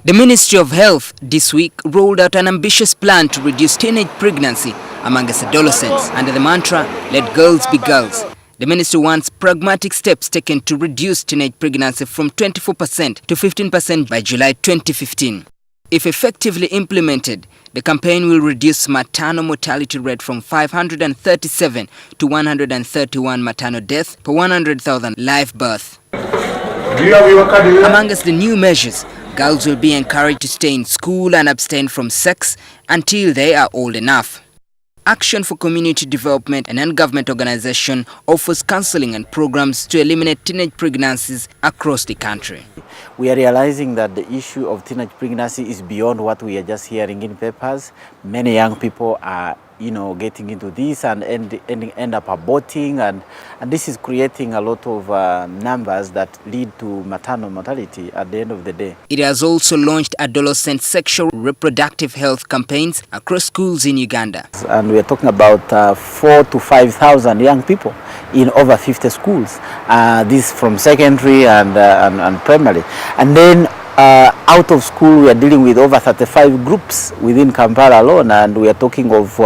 The Ministry of Health this week rolled out an ambitious plan to reduce teenage pregnancy amongst adolescents under the mantra, "Let girls be girls." The ministry wants pragmatic steps taken to reduce teenage pregnancy from 24% to 15% by July 2015. If effectively implemented, the campaign will reduce maternal mortality rate from 537 to 131 maternal deaths per 100,000 live births. Amongst the new measures, girls will be encouraged to stay in school and abstain from sex until they are old enough. Action for Community Development, an non-government organization, offers counseling and programs to eliminate teenage pregnancies across the country. We are realizing that the issue of teenage pregnancy is beyond what we are just hearing in papers. Many young people are getting into this and end up aborting, and this is creating a lot of numbers that lead to maternal mortality at the end of the day. It has also launched adolescent sexual reproductive health campaigns across schools in Uganda. And we are talking about 4,000 to 5,000 young people in over 50 schools. This from secondary and primary. And then out of school, we are dealing with over 35 groups within Kampala alone, and we are talking of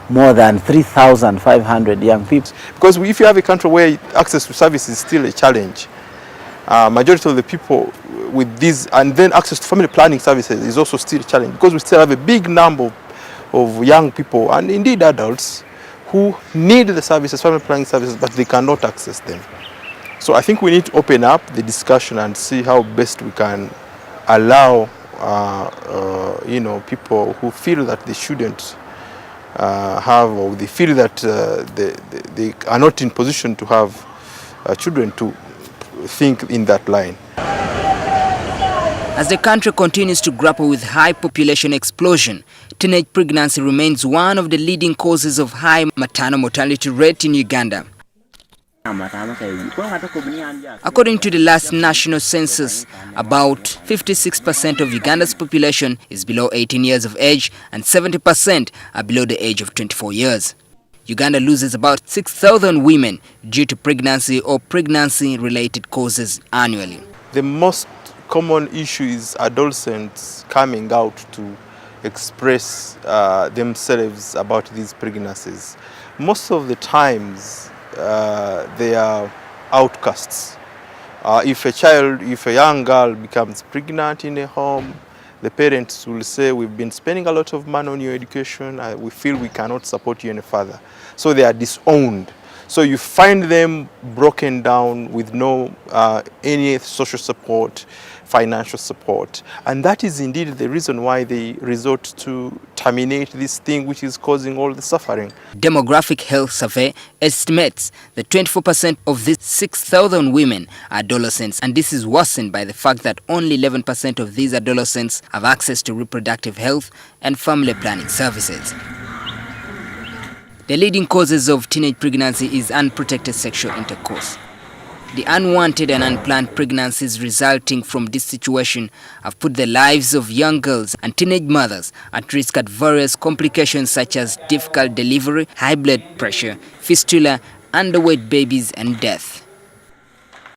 more than 3,500 young people. Because if you have a country where access to service is still a challenge, majority of the people with these, and then access to family planning services is also still a challenge, because we still have a big number of young people, and indeed adults, who need the services, family planning services, but they cannot access them. So I think we need to open up the discussion and see how best we can allow people who feel that they shouldn't have, or they feel that they are not in position to have children, to think in that line. As the country continues to grapple with high population explosion, teenage pregnancy remains one of the leading causes of high maternal mortality rate in Uganda. According to the last national census, about 56% of Uganda's population is below 18 years of age and 70% are below the age of 24 years. Uganda loses about 6,000 women due to pregnancy or pregnancy-related causes annually. The most common issue is adolescents coming out to express themselves about these pregnancies. Most of the times, they are outcasts. If a young girl becomes pregnant in a home, the parents will say, "We've been spending a lot of money on your education, we feel we cannot support you any further." So they are disowned. So you find them broken down with no any social support, financial support. And that is indeed the reason why they resort to terminate this thing which is causing all the suffering. Demographic Health Survey estimates that 24% of these 6,000 women are adolescents, and this is worsened by the fact that only 11% of these adolescents have access to reproductive health and family planning services. The leading causes of teenage pregnancy is unprotected sexual intercourse. The unwanted and unplanned pregnancies resulting from this situation have put the lives of young girls and teenage mothers at risk at various complications such as difficult delivery, high blood pressure, fistula, underweight babies, and death.